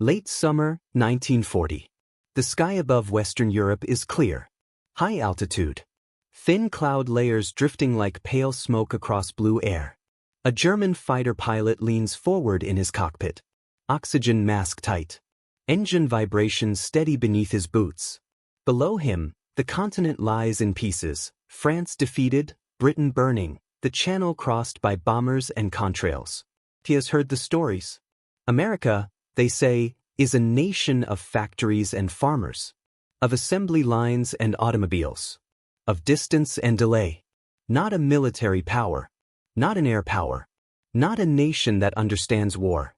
Late summer, 1940. The sky above Western Europe is clear. High altitude. Thin cloud layers drifting like pale smoke across blue air. A German fighter pilot leans forward in his cockpit. Oxygen mask tight. Engine vibrations steady beneath his boots. Below him, the continent lies in pieces, France defeated, Britain burning, the Channel crossed by bombers and contrails. He has heard the stories. America, they say, is a nation of factories and farmers, of assembly lines and automobiles, of distance and delay. Not a military power, not an air power, not a nation that understands war.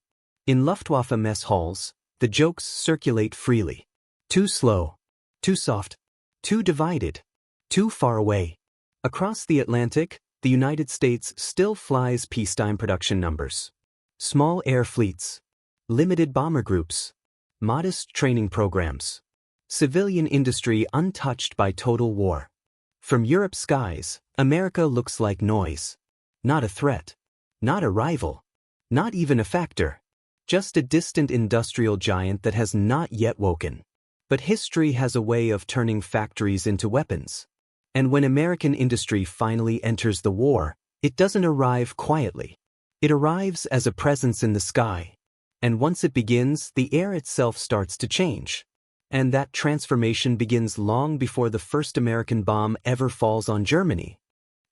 In Luftwaffe mess halls, the jokes circulate freely. Too slow, too soft, too divided, too far away. Across the Atlantic, the United States still flies peacetime production numbers. Small air fleets. Limited bomber groups. Modest training programs. Civilian industry untouched by total war. From Europe's skies, America looks like noise. Not a threat. Not a rival. Not even a factor. Just a distant industrial giant that has not yet woken. But history has a way of turning factories into weapons. And when American industry finally enters the war, it doesn't arrive quietly. It arrives as a presence in the sky. And once it begins, the air itself starts to change. And that transformation begins long before the first American bomb ever falls on Germany.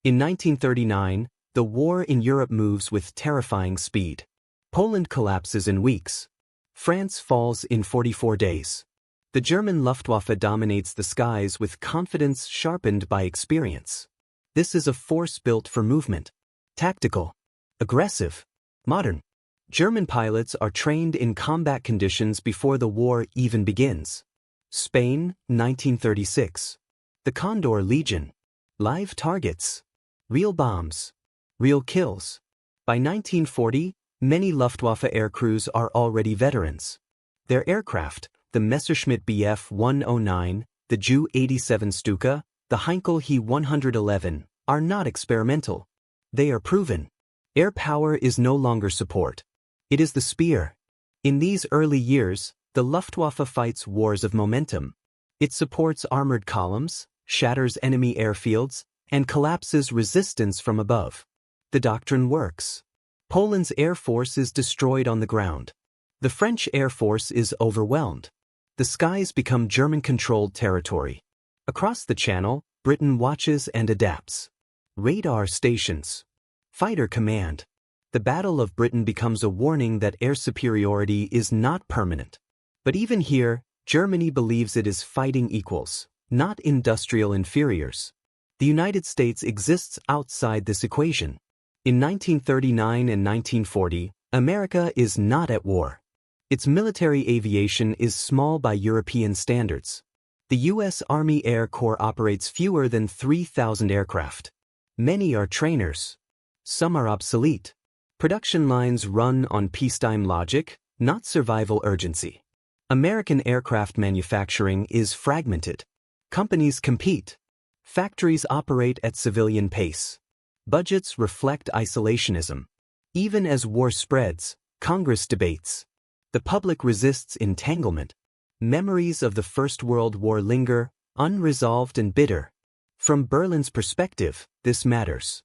In 1939, the war in Europe moves with terrifying speed. Poland collapses in weeks. France falls in 44 days. The German Luftwaffe dominates the skies with confidence sharpened by experience. This is a force built for movement. Tactical. Aggressive. Modern. German pilots are trained in combat conditions before the war even begins. Spain, 1936. The Condor Legion. Live targets. Real bombs. Real kills. By 1940, many Luftwaffe aircrews are already veterans. Their aircraft, the Messerschmitt Bf 109, the Ju 87 Stuka, the Heinkel He 111, are not experimental. They are proven. Air power is no longer support. It is the spear. In these early years, the Luftwaffe fights wars of momentum. It supports armored columns, shatters enemy airfields, and collapses resistance from above. The doctrine works. Poland's air force is destroyed on the ground. The French air force is overwhelmed. The skies become German-controlled territory. Across the Channel, Britain watches and adapts. Radar stations. Fighter command. The Battle of Britain becomes a warning that air superiority is not permanent. But even here, Germany believes it is fighting equals, not industrial inferiors. The United States exists outside this equation. In 1939 and 1940, America is not at war. Its military aviation is small by European standards. The U.S. Army Air Corps operates fewer than 3,000 aircraft. Many are trainers. Some are obsolete. Production lines run on peacetime logic, not survival urgency. American aircraft manufacturing is fragmented. Companies compete. Factories operate at civilian pace. Budgets reflect isolationism. Even as war spreads, Congress debates. The public resists entanglement. Memories of the First World War linger, unresolved and bitter. From Berlin's perspective, this matters.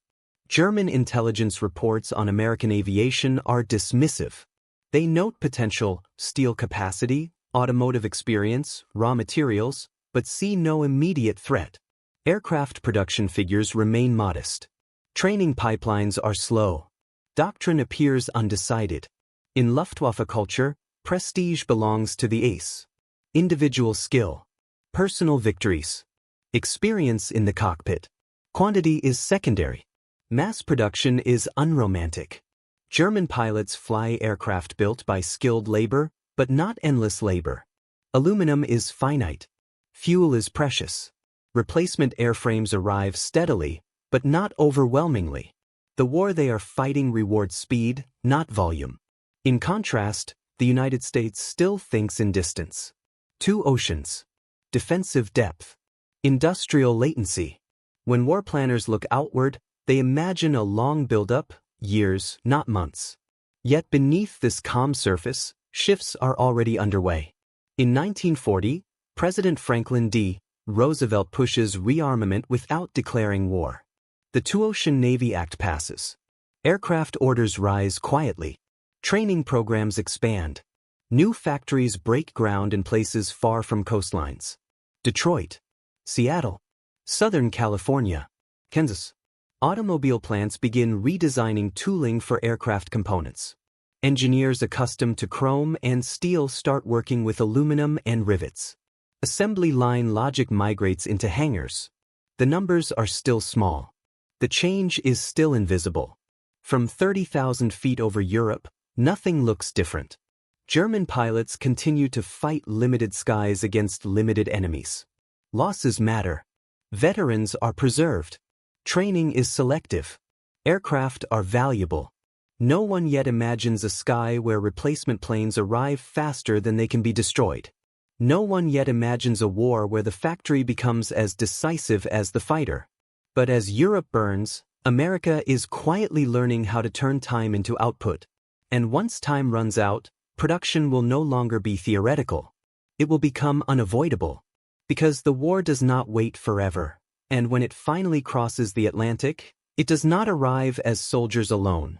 German intelligence reports on American aviation are dismissive. They note potential, steel capacity, automotive experience, raw materials, but see no immediate threat. Aircraft production figures remain modest. Training pipelines are slow. Doctrine appears undecided. In Luftwaffe culture, prestige belongs to the ace. Individual skill. Personal victories. Experience in the cockpit. Quantity is secondary. Mass production is unromantic. German pilots fly aircraft built by skilled labor, but not endless labor. Aluminum is finite. Fuel is precious. Replacement airframes arrive steadily, but not overwhelmingly. The war they are fighting rewards speed, not volume. In contrast, the United States still thinks in distance. Two oceans. Defensive depth. Industrial latency. When war planners look outward, they imagine a long buildup, years, not months. Yet beneath this calm surface, Shifts are already underway. In 1940, President Franklin D. Roosevelt pushes rearmament without declaring war. The Two-Ocean Navy Act passes. Aircraft orders rise quietly. Training programs expand. New factories break ground in places far from coastlines. Detroit, Seattle, Southern California, Kansas. Automobile plants begin redesigning tooling for aircraft components. Engineers accustomed to chrome and steel start working with aluminum and rivets. Assembly line logic migrates into hangars. The numbers are still small. The change is still invisible. From 30,000 feet over Europe, nothing looks different. German pilots continue to fight limited skies against limited enemies. Losses matter. Veterans are preserved. Training is selective. Aircraft are valuable. No one yet imagines a sky where replacement planes arrive faster than they can be destroyed. No one yet imagines a war where the factory becomes as decisive as the fighter. But as Europe burns, America is quietly learning how to turn time into output. And once time runs out, production will no longer be theoretical. It will become unavoidable. Because the war does not wait forever. And when it finally crosses the Atlantic, it does not arrive as soldiers alone.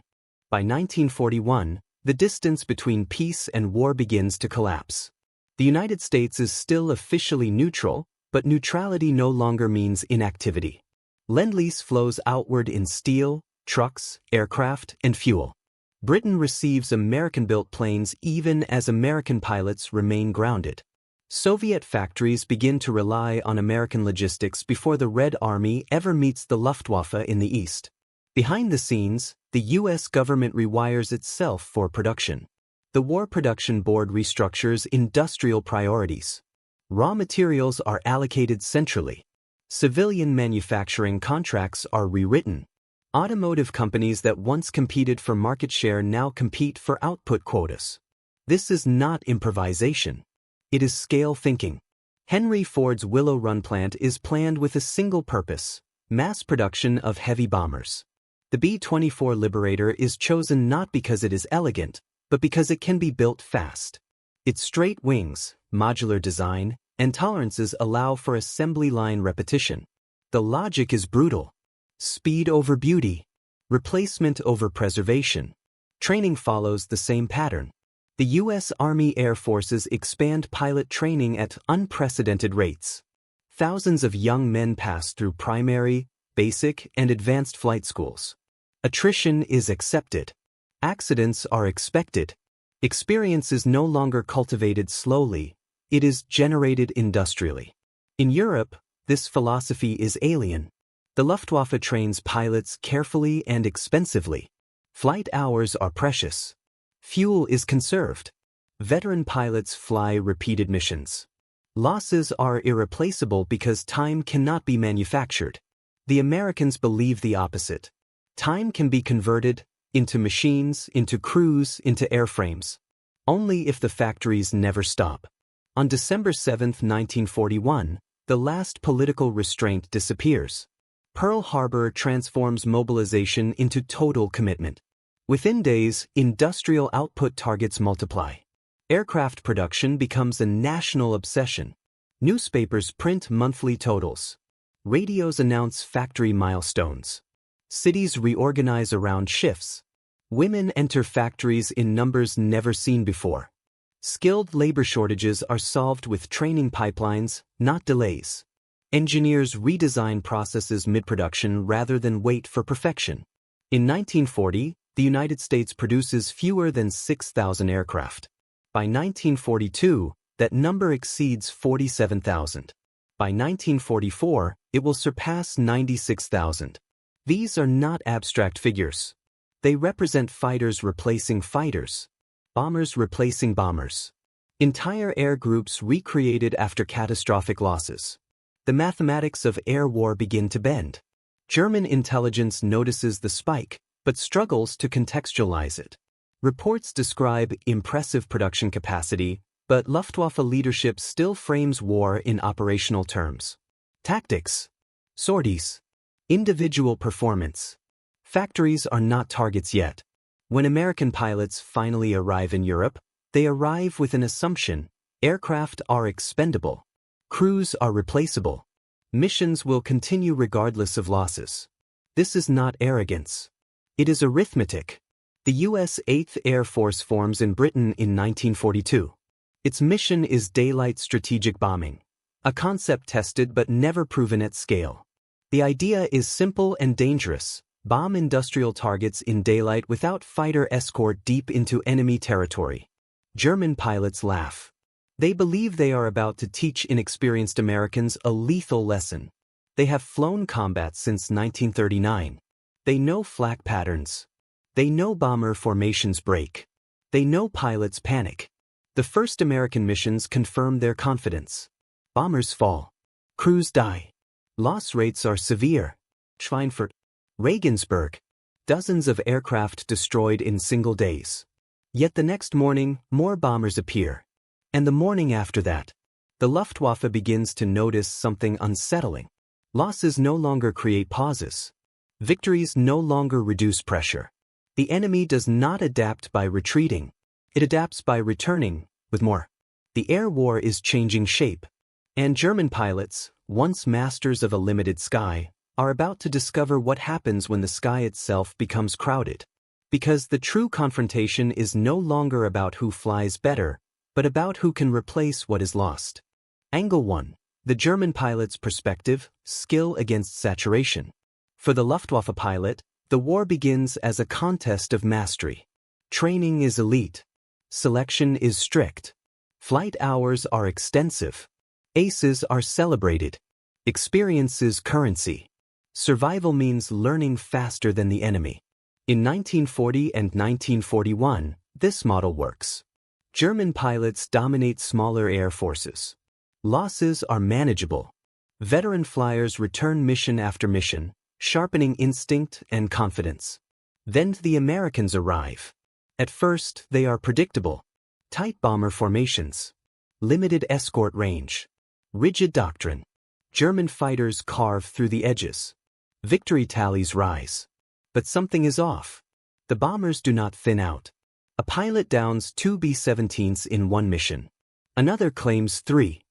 By 1941, the distance between peace and war begins to collapse. The United States is still officially neutral, but neutrality no longer means inactivity. Lend-Lease flows outward in steel, trucks, aircraft, and fuel. Britain receives American-built planes even as American pilots remain grounded. Soviet factories begin to rely on American logistics before the Red Army ever meets the Luftwaffe in the East. Behind the scenes, the U.S. government rewires itself for production. The War Production Board restructures industrial priorities. Raw materials are allocated centrally. Civilian manufacturing contracts are rewritten. Automotive companies that once competed for market share now compete for output quotas. This is not improvisation. It is scale thinking. Henry Ford's Willow Run plant is planned with a single purpose: mass production of heavy bombers. The B-24 Liberator is chosen not because it is elegant, but because it can be built fast. Its straight wings, modular design, and tolerances allow for assembly line repetition. The logic is brutal. Speed over beauty. Replacement over preservation. Training follows the same pattern. The U.S. Army Air Forces expand pilot training at unprecedented rates. Thousands of young men pass through primary, basic, and advanced flight schools. Attrition is accepted. Accidents are expected. Experience is no longer cultivated slowly, it is generated industrially. In Europe, this philosophy is alien. The Luftwaffe trains pilots carefully and expensively. Flight hours are precious. Fuel is conserved. Veteran pilots fly repeated missions. Losses are irreplaceable because time cannot be manufactured. The Americans believe the opposite. Time can be converted into machines, into crews, into airframes. Only if the factories never stop. On December 7, 1941, the last political restraint disappears. Pearl Harbor transforms mobilization into total commitment. Within days, industrial output targets multiply. Aircraft production becomes a national obsession. Newspapers print monthly totals. Radios announce factory milestones. Cities reorganize around shifts. Women enter factories in numbers never seen before. Skilled labor shortages are solved with training pipelines, not delays. Engineers redesign processes mid-production rather than wait for perfection. In 1940, the United States produces fewer than 6,000 aircraft. By 1942, that number exceeds 47,000. By 1944, it will surpass 96,000. These are not abstract figures. They represent fighters replacing fighters, bombers replacing bombers. Entire air groups recreated after catastrophic losses. The mathematics of air war begin to bend. German intelligence notices the spike, but struggles to contextualize it. Reports describe impressive production capacity, but Luftwaffe leadership still frames war in operational terms. Tactics. Sorties. Individual performance. Factories are not targets yet. When American pilots finally arrive in Europe, They arrive with an assumption: aircraft are expendable. Crews are replaceable. Missions will continue regardless of losses. This is not arrogance. It is arithmetic. The U.S. 8th Air Force forms in Britain in 1942. Its mission is daylight strategic bombing, a concept tested but never proven at scale. The idea is simple and dangerous: bomb industrial targets in daylight without fighter escort deep into enemy territory. German pilots laugh. They believe they are about to teach inexperienced Americans a lethal lesson. They have flown combat since 1939. They know flak patterns. They know bomber formations break. They know pilots panic. The first American missions confirm their confidence. Bombers fall. Crews die. Loss rates are severe. Schweinfurt, Regensburg. Dozens of aircraft destroyed in single days. Yet the next morning, more bombers appear. And the morning after that, the Luftwaffe begins to notice something unsettling. Losses no longer create pauses. Victories no longer reduce pressure. The enemy does not adapt by retreating. It adapts by returning, with more. The air war is changing shape. And German pilots, once masters of a limited sky, are about to discover what happens when the sky itself becomes crowded. Because the true confrontation is no longer about who flies better, but about who can replace what is lost. Angle 1. The German pilot's perspective: skill against saturation. For the Luftwaffe pilot, the war begins as a contest of mastery. Training is elite. Selection is strict. Flight hours are extensive. Aces are celebrated. Experience is currency. Survival means learning faster than the enemy. In 1940 and 1941, this model works. German pilots dominate smaller air forces. Losses are manageable. Veteran flyers return mission after mission, sharpening instinct and confidence. Then the Americans arrive. At first, they are predictable. Tight bomber formations. Limited escort range. Rigid doctrine. German fighters carve through the edges. Victory tallies rise. But something is off. The bombers do not thin out. A pilot downs 2 B-17s in one mission. Another claims 3.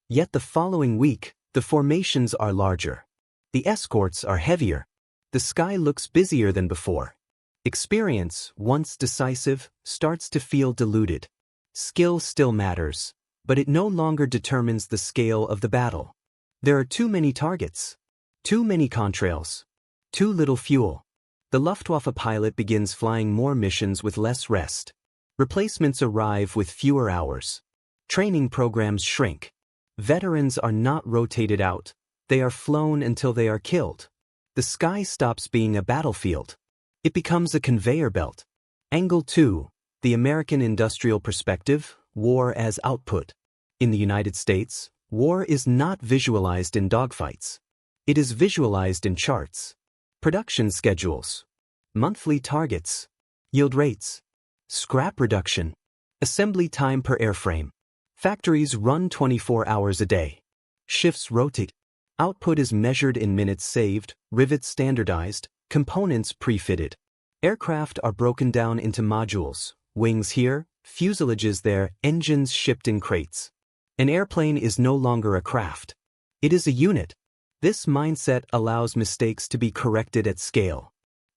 Yet the following week, the formations are larger. The escorts are heavier. The sky looks busier than before. Experience, once decisive, starts to feel diluted. Skill still matters, but it no longer determines the scale of the battle. There are too many targets. Too many contrails. Too little fuel. The Luftwaffe pilot begins flying more missions with less rest. Replacements arrive with fewer hours. Training programs shrink. Veterans are not rotated out. They are flown until they are killed. The sky stops being a battlefield. It becomes a conveyor belt. Angle 2. The American industrial perspective: war as output. In the United States, war is not visualized in dogfights. It is visualized in charts. Production schedules. Monthly targets. Yield rates. Scrap reduction. Assembly time per airframe. Factories run 24 hours a day. Shifts rotate. Output is measured in minutes saved, rivets standardized, components pre-fitted. Aircraft are broken down into modules: wings here, fuselages there, engines shipped in crates. An airplane is no longer a craft. It is a unit. This mindset allows mistakes to be corrected at scale.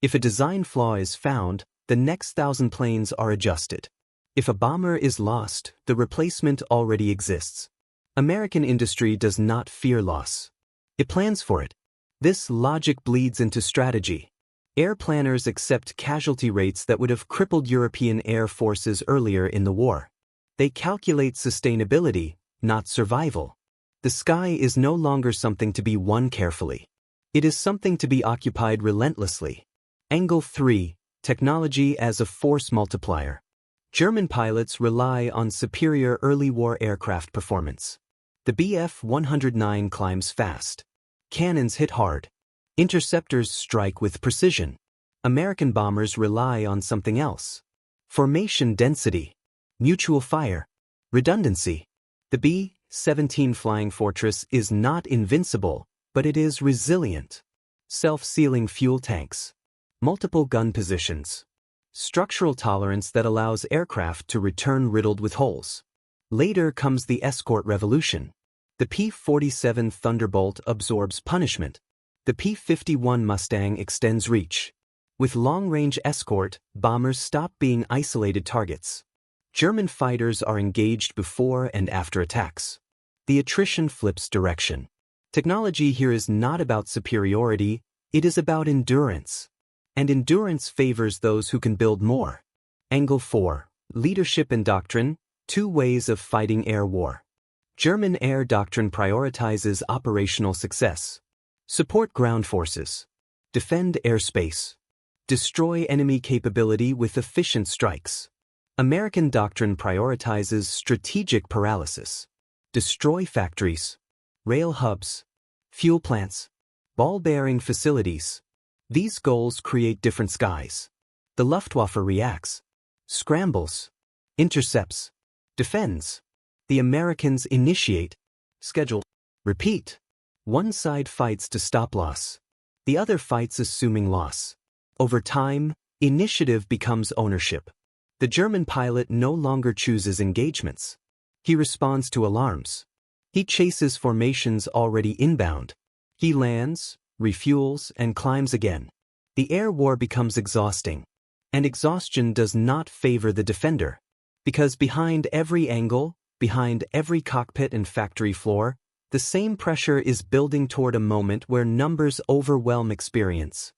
If a design flaw is found, the next 1,000 planes are adjusted. If a bomber is lost, the replacement already exists. American industry does not fear loss. It plans for it. This logic bleeds into strategy. Air planners accept casualty rates that would have crippled European air forces earlier in the war. They calculate sustainability, not survival. The sky is no longer something to be won carefully. It is something to be occupied relentlessly. Angle 3. Technology as a force multiplier. German pilots rely on superior early war aircraft performance. The Bf-109 climbs fast. Cannons hit hard. Interceptors strike with precision. American bombers rely on something else: formation density, mutual fire, redundancy. The B-17 Flying Fortress is not invincible, but it is resilient. Self-sealing fuel tanks. Multiple gun positions. structural tolerance that allows aircraft to return riddled with holes. Later comes the escort revolution. The P-47 Thunderbolt absorbs punishment. The P-51 Mustang extends reach. With long-range escort, bombers stop being isolated targets. German fighters are engaged before and after attacks. The attrition flips direction. Technology here is not about superiority, it is about endurance. And endurance favors those who can build more. Angle 4. Leadership and Doctrine, Two Ways of Fighting Air War. German air doctrine prioritizes operational success. Support ground forces. Defend airspace. Destroy enemy capability with efficient strikes. American doctrine prioritizes strategic paralysis. Destroy factories, rail hubs, fuel plants, ball-bearing facilities. These goals create different skies. The Luftwaffe reacts, scrambles, intercepts, defends. The Americans initiate, schedule, repeat. One side fights to stop loss. The other fights assuming loss. Over time, initiative becomes ownership. The German pilot no longer chooses engagements. He responds to alarms. He chases formations already inbound. He lands, refuels, and climbs again. The air war becomes exhausting. And exhaustion does not favor the defender. Because behind every angle, behind every cockpit and factory floor, the same pressure is building toward a moment where numbers overwhelm experience.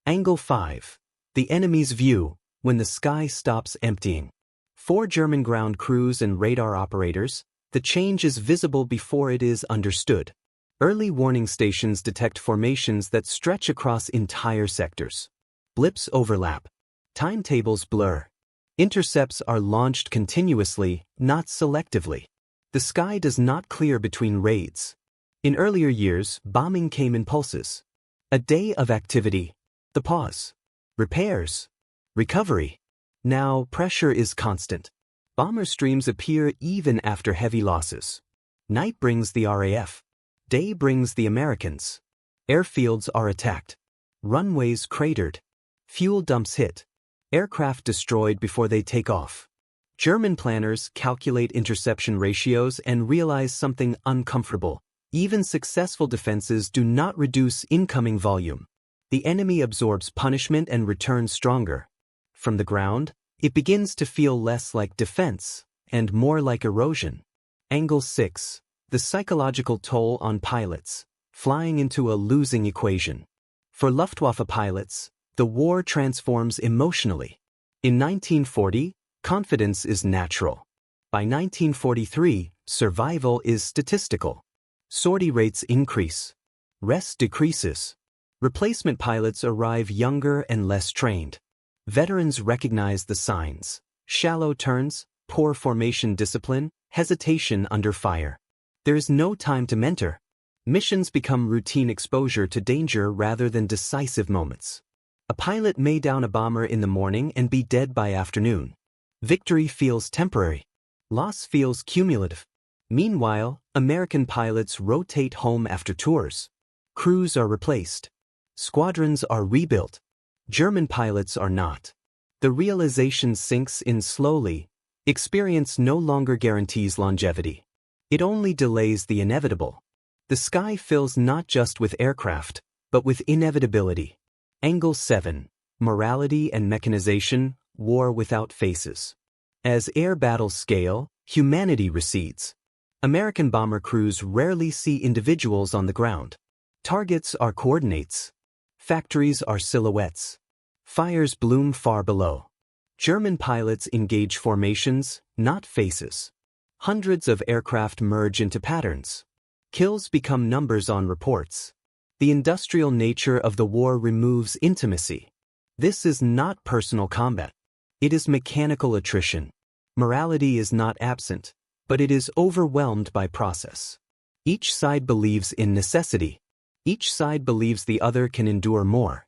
Angle 5. The enemy's view, when the sky stops emptying. For German ground crews and radar operators, the change is visible before it is understood. Early warning stations detect formations that stretch across entire sectors. Blips overlap. Timetables blur. Intercepts are launched continuously, not selectively. The sky does not clear between raids. In earlier years, bombing came in pulses. A day of activity. The pause. Repairs. Recovery. Now, pressure is constant. Bomber streams appear even after heavy losses. Night brings the RAF. Day brings the Americans. Airfields are attacked. Runways cratered. Fuel dumps hit. Aircraft destroyed before they take off. German planners calculate interception ratios and realize something uncomfortable. Even successful defenses do not reduce incoming volume. The enemy absorbs punishment and returns stronger. From the ground, it begins to feel less like defense and more like erosion. Angle 6. The psychological toll on pilots, flying into a losing equation. For Luftwaffe pilots, the war transforms emotionally. In 1940, confidence is natural. By 1943, survival is statistical. Sortie rates increase. Rest decreases. Replacement pilots arrive younger and less trained. Veterans recognize the signs: shallow turns, poor formation discipline, hesitation under fire. There is no time to mentor. Missions become routine exposure to danger rather than decisive moments. A pilot may down a bomber in the morning and be dead by afternoon. Victory feels temporary. Loss feels cumulative. Meanwhile, American pilots rotate home after tours. Crews are replaced. Squadrons are rebuilt. German pilots are not. The realization sinks in slowly. Experience no longer guarantees longevity. It only delays the inevitable. The sky fills not just with aircraft, but with inevitability. Angle 7. Morality and mechanization, war without faces. As air battles scale, humanity recedes. American bomber crews rarely see individuals on the ground. Targets are coordinates. Factories are silhouettes. Fires bloom far below. German pilots engage formations, not faces. Hundreds of aircraft merge into patterns. Kills become numbers on reports. The industrial nature of the war removes intimacy. This is not personal combat. It is mechanical attrition. Morality is not absent, but it is overwhelmed by process. Each side believes in necessity. Each side believes the other can endure more.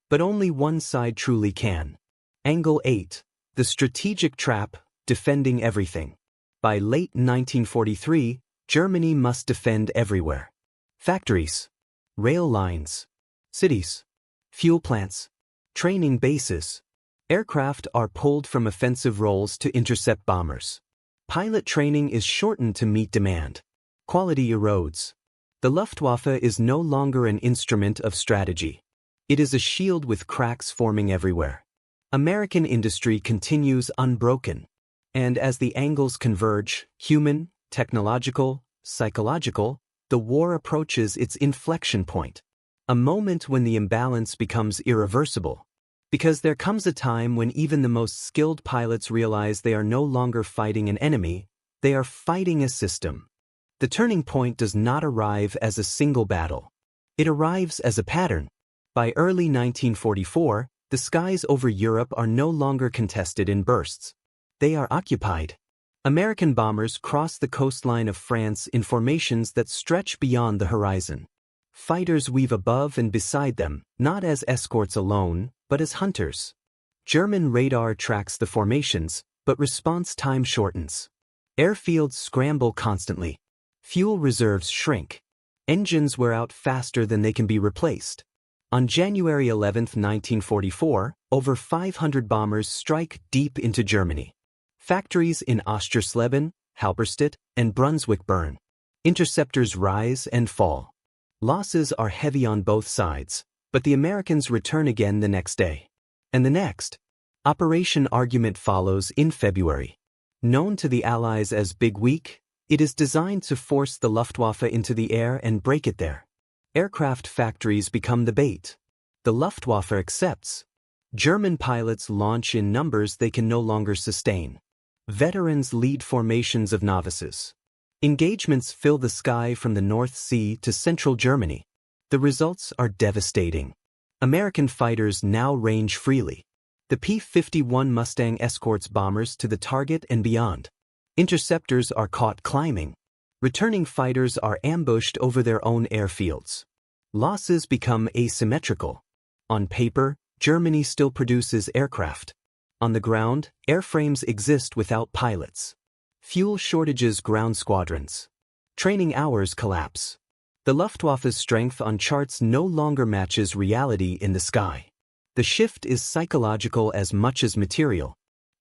But only one side truly can. Angle 8. The strategic trap, defending everything. By late 1943, Germany must defend everywhere. Factories, rail lines, cities, fuel plants, training bases, Aircraft are pulled from offensive roles to intercept bombers. Pilot training is shortened to meet demand. Quality erodes. The Luftwaffe is no longer an instrument of strategy. It is a shield with cracks forming everywhere. American industry continues unbroken. And as the angles converge, human, technological, psychological, the war approaches its inflection point. A moment when the imbalance becomes irreversible. Because there comes a time when even the most skilled pilots realize they are no longer fighting an enemy, they are fighting a system. The turning point does not arrive as a single battle. It arrives as a pattern. By early 1944, the skies over Europe are no longer contested in bursts. They are occupied. American bombers cross the coastline of France in formations that stretch beyond the horizon. Fighters weave above and beside them, not as escorts alone, but as hunters. German radar tracks the formations, but response time shortens. Airfields scramble constantly. Fuel reserves shrink. Engines wear out faster than they can be replaced. On January 11, 1944, over 500 bombers strike deep into Germany. Factories in Ostersleben, Halberstadt, and Brunswick burn. Interceptors rise and fall. Losses are heavy on both sides, but the Americans return again the next day. And the next. Operation Argument follows in February. Known to the Allies as Big Week, it is designed to force the Luftwaffe into the air and break it there. Aircraft factories become the bait. The Luftwaffe accepts. German pilots launch in numbers they can no longer sustain. Veterans lead formations of novices. Engagements fill the sky from the North Sea to central Germany. The results are devastating. American fighters now range freely. The P-51 Mustang escorts bombers to the target and beyond. Interceptors are caught climbing. Returning fighters are ambushed over their own airfields. Losses become asymmetrical. On paper, Germany still produces aircraft. On the ground, airframes exist without pilots. Fuel shortages ground squadrons. Training hours collapse. The Luftwaffe's strength on charts no longer matches reality in the sky. The shift is psychological as much as material.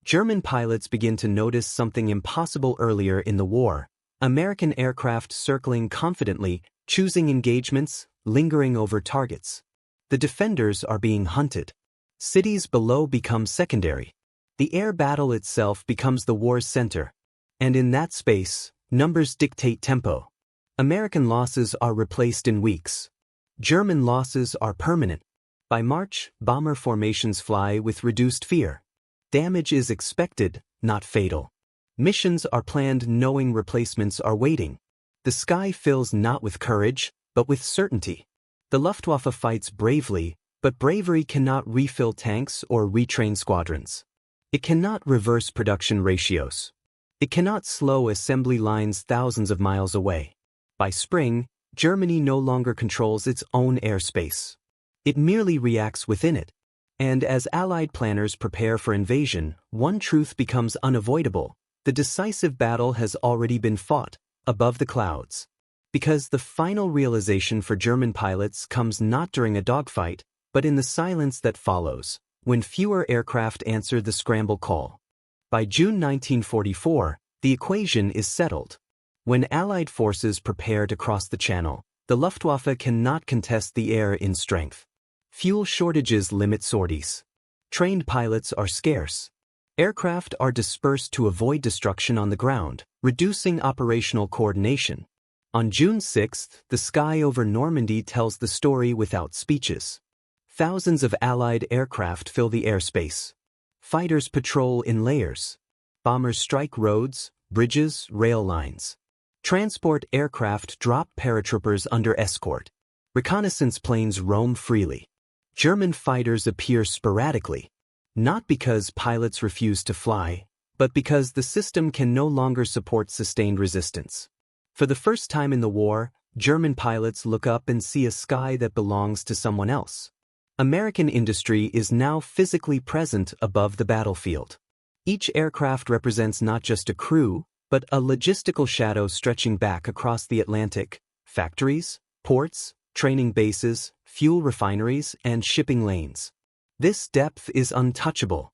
German pilots begin to notice something impossible earlier in the war. American aircraft circling confidently, choosing engagements, lingering over targets. The defenders are being hunted. Cities below become secondary. The air battle itself becomes the war's center. And in that space, numbers dictate tempo. American losses are replaced in weeks. German losses are permanent. By March, bomber formations fly with reduced fear. Damage is expected, not fatal. Missions are planned knowing replacements are waiting. The sky fills not with courage, but with certainty. The Luftwaffe fights bravely, but bravery cannot refill tanks or retrain squadrons. It cannot reverse production ratios. It cannot slow assembly lines thousands of miles away. By spring, Germany no longer controls its own airspace. It merely reacts within it. And as Allied planners prepare for invasion, one truth becomes unavoidable. The decisive battle has already been fought, above the clouds. Because the final realization for German pilots comes not during a dogfight, but in the silence that follows, when fewer aircraft answer the scramble call. By June 1944, the equation is settled. When Allied forces prepare to cross the Channel, the Luftwaffe cannot contest the air in strength. Fuel shortages limit sorties. Trained pilots are scarce. Aircraft are dispersed to avoid destruction on the ground, reducing operational coordination. On June 6, the sky over Normandy tells the story without speeches. Thousands of Allied aircraft fill the airspace. Fighters patrol in layers. Bombers strike roads, bridges, rail lines. Transport aircraft drop paratroopers under escort. Reconnaissance planes roam freely. German fighters appear sporadically, not because pilots refuse to fly, but because the system can no longer support sustained resistance. For the first time in the war, German pilots look up and see a sky that belongs to someone else. American industry is now physically present above the battlefield. Each aircraft represents not just a crew, but a logistical shadow stretching back across the Atlantic. Factories, ports, training bases, fuel refineries, and shipping lanes. This depth is untouchable.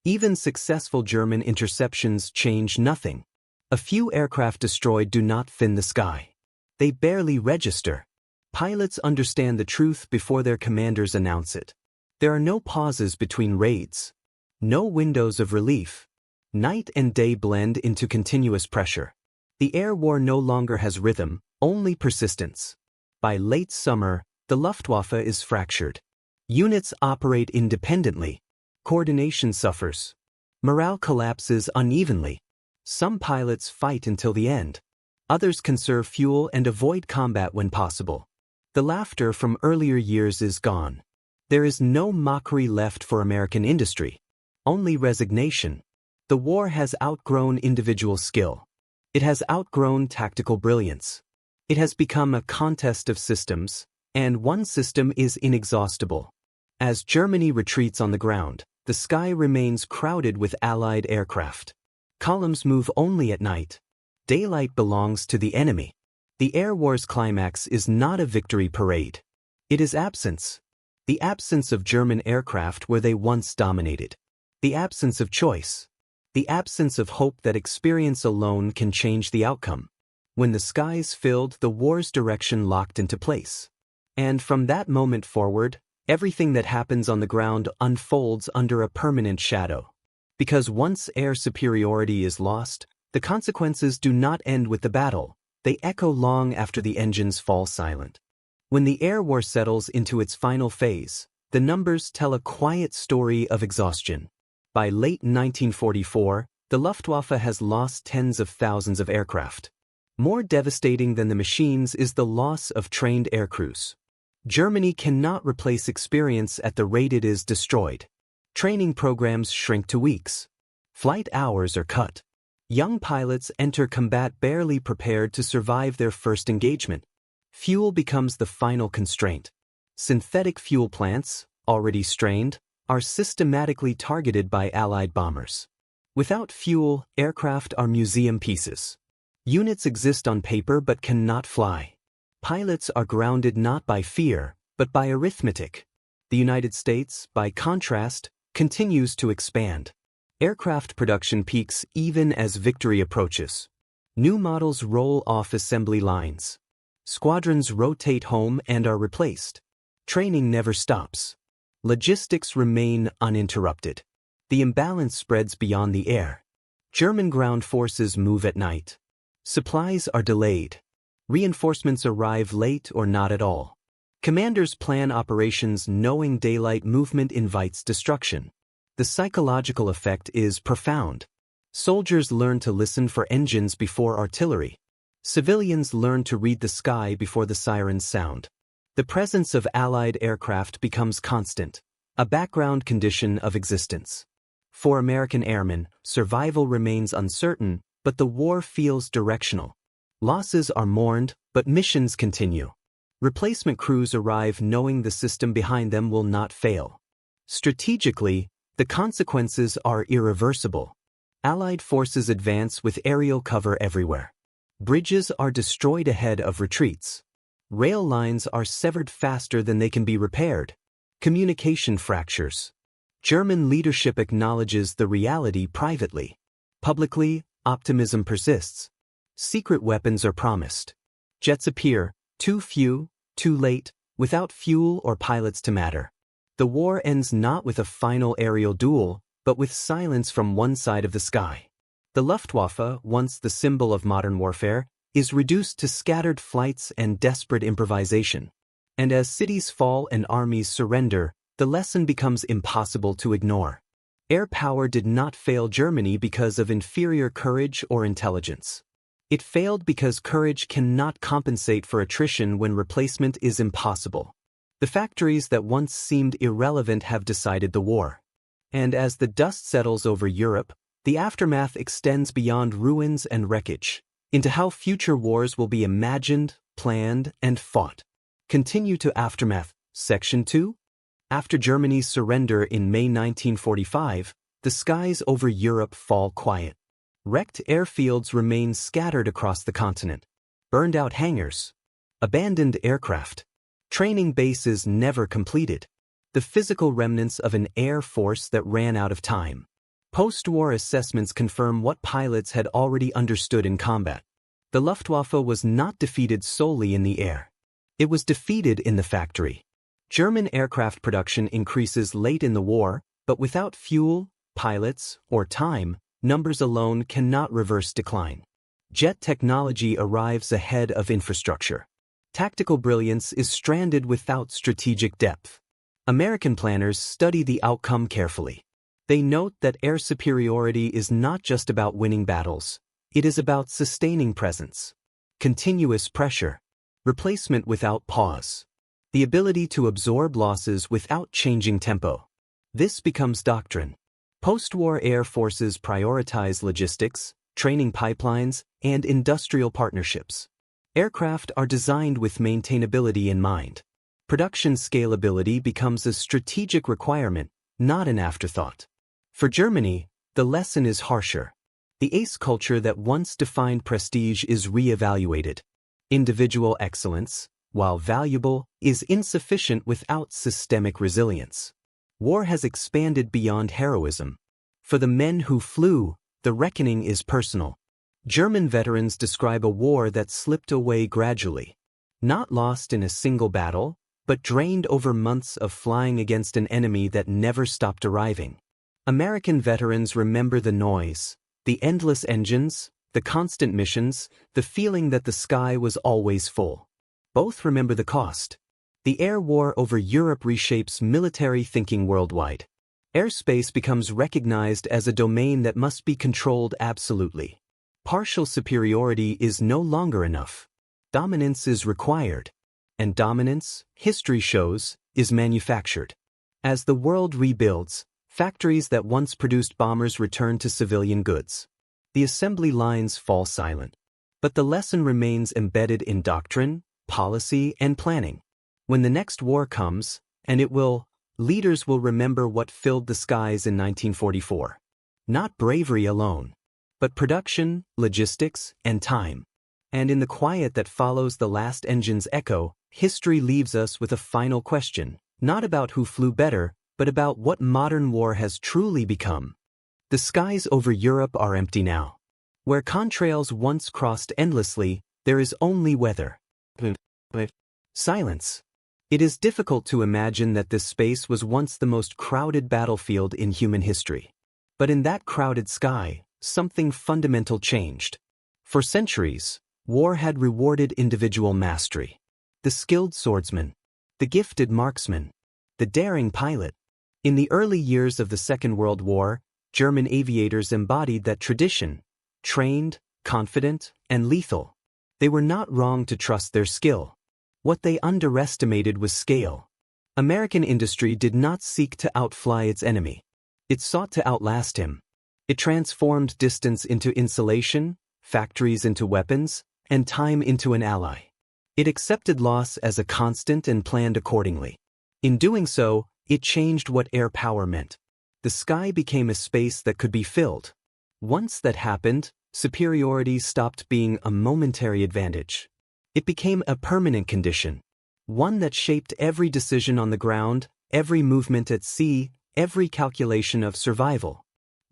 Even successful German interceptions change nothing. A few aircraft destroyed do not thin the sky. They barely register. Pilots understand the truth before their commanders announce it. There are no pauses between raids. No windows of relief. Night and day blend into continuous pressure. The air war no longer has rhythm, only persistence. By late summer, the Luftwaffe is fractured. Units operate independently. Coordination suffers. Morale collapses unevenly. Some pilots fight until the end. Others conserve fuel and avoid combat when possible. The laughter from earlier years is gone. There is no mockery left for American industry. Only resignation. The war has outgrown individual skill. It has outgrown tactical brilliance. It has become a contest of systems, and one system is inexhaustible. As Germany retreats on the ground, the sky remains crowded with Allied aircraft. Columns move only at night. Daylight belongs to the enemy. The air war's climax is not a victory parade. It is absence. The absence of German aircraft where they once dominated. The absence of choice. The absence of hope that experience alone can change the outcome. When the skies filled, the war's direction locked into place. And from that moment forward, everything that happens on the ground unfolds under a permanent shadow. Because once air superiority is lost, the consequences do not end with the battle. They echo long after the engines fall silent. When the air war settles into its final phase, the numbers tell a quiet story of exhaustion. By late 1944, the Luftwaffe has lost tens of thousands of aircraft. More devastating than the machines is the loss of trained aircrews. Germany cannot replace experience at the rate it is destroyed. Training programs shrink to weeks. Flight hours are cut. Young pilots enter combat barely prepared to survive their first engagement. Fuel becomes the final constraint. Synthetic fuel plants, already strained, are systematically targeted by Allied bombers. Without fuel, aircraft are museum pieces. Units exist on paper but cannot fly. Pilots are grounded not by fear, but by arithmetic. The United States, by contrast, continues to expand. Aircraft production peaks even as victory approaches. New models roll off assembly lines. Squadrons rotate home and are replaced. Training never stops. Logistics remain uninterrupted. The imbalance spreads beyond the air. German ground forces move at night. Supplies are delayed. Reinforcements arrive late or not at all. Commanders plan operations knowing daylight movement invites destruction. The psychological effect is profound. Soldiers learn to listen for engines before artillery. Civilians learn to read the sky before the sirens sound. The presence of Allied aircraft becomes constant, a background condition of existence. For American airmen, survival remains uncertain, but the war feels directional. Losses are mourned, but missions continue. Replacement crews arrive knowing the system behind them will not fail. Strategically, the consequences are irreversible. Allied forces advance with aerial cover everywhere. Bridges are destroyed ahead of retreats. Rail lines are severed faster than they can be repaired. Communication fractures. German leadership acknowledges the reality privately. Publicly, optimism persists. Secret weapons are promised. Jets appear, too few, too late, without fuel or pilots to matter. The war ends not with a final aerial duel, but with silence from one side of the sky. The Luftwaffe, once the symbol of modern warfare, is reduced to scattered flights and desperate improvisation. And as cities fall and armies surrender, the lesson becomes impossible to ignore. Air power did not fail Germany because of inferior courage or intelligence. It failed because courage cannot compensate for attrition when replacement is impossible. The factories that once seemed irrelevant have decided the war. And as the dust settles over Europe, the aftermath extends beyond ruins and wreckage, into how future wars will be imagined, planned, and fought. Continue to Aftermath, Section 2. After Germany's surrender in May 1945, the skies over Europe fall quiet. Wrecked airfields remain scattered across the continent. Burned out hangars. Abandoned aircraft. Training bases never completed. The physical remnants of an air force that ran out of time. Post-war assessments confirm what pilots had already understood in combat. The Luftwaffe was not defeated solely in the air. It was defeated in the factory. German aircraft production increases late in the war, but without fuel, pilots, or time, numbers alone cannot reverse decline. Jet technology arrives ahead of infrastructure. Tactical brilliance is stranded without strategic depth. American planners study the outcome carefully. They note that air superiority is not just about winning battles. It is about sustaining presence, continuous pressure, replacement without pause, the ability to absorb losses without changing tempo. This becomes doctrine. Post-war air forces prioritize logistics, training pipelines, and industrial partnerships. Aircraft are designed with maintainability in mind. Production scalability becomes a strategic requirement, not an afterthought. For Germany, the lesson is harsher. The ace culture that once defined prestige is re-evaluated. Individual excellence, while valuable, is insufficient without systemic resilience. War has expanded beyond heroism. For the men who flew, the reckoning is personal. German veterans describe a war that slipped away gradually. Not lost in a single battle, but drained over months of flying against an enemy that never stopped arriving. American veterans remember the noise, the endless engines, the constant missions, the feeling that the sky was always full. Both remember the cost. The air war over Europe reshapes military thinking worldwide. Airspace becomes recognized as a domain that must be controlled absolutely. Partial superiority is no longer enough. Dominance is required. And dominance, history shows, is manufactured. As the world rebuilds, factories that once produced bombers return to civilian goods. The assembly lines fall silent. But the lesson remains embedded in doctrine, policy, and planning. When the next war comes, and it will, leaders will remember what filled the skies in 1944. Not bravery alone, but production, logistics, and time. And in the quiet that follows the last engine's echo, history leaves us with a final question, not about who flew better, but about what modern war has truly become. The skies over Europe are empty now. Where contrails once crossed endlessly, there is only weather. Silence. It is difficult to imagine that this space was once the most crowded battlefield in human history. But in that crowded sky, something fundamental changed. For centuries, war had rewarded individual mastery. The skilled swordsman, the gifted marksman, the daring pilot. In the early years of the Second World War, German aviators embodied that tradition, trained, confident, and lethal. They were not wrong to trust their skill. What they underestimated was scale. American industry did not seek to outfly its enemy. It sought to outlast him. It transformed distance into insulation, factories into weapons, and time into an ally. It accepted loss as a constant and planned accordingly. In doing so, it changed what air power meant. The sky became a space that could be filled. Once that happened, superiority stopped being a momentary advantage. It became a permanent condition, one that shaped every decision on the ground, every movement at sea, every calculation of survival.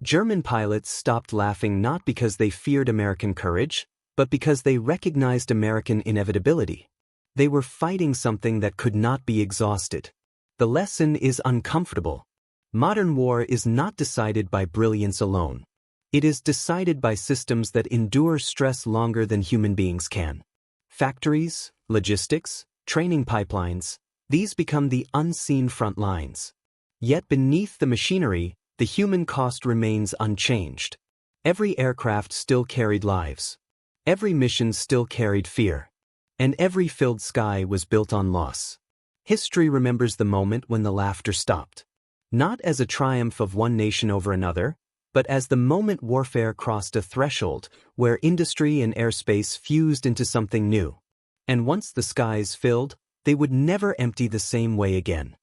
German pilots stopped laughing not because they feared American courage, but because they recognized American inevitability. They were fighting something that could not be exhausted. The lesson is uncomfortable. Modern war is not decided by brilliance alone. It is decided by systems that endure stress longer than human beings can. Factories, logistics, training pipelines, these become the unseen front lines. Yet beneath the machinery, the human cost remains unchanged. Every aircraft still carried lives. Every mission still carried fear. And every filled sky was built on loss. History remembers the moment when the laughter stopped. Not as a triumph of one nation over another, but as the moment warfare crossed a threshold where industry and airspace fused into something new. And once the skies filled, they would never empty the same way again.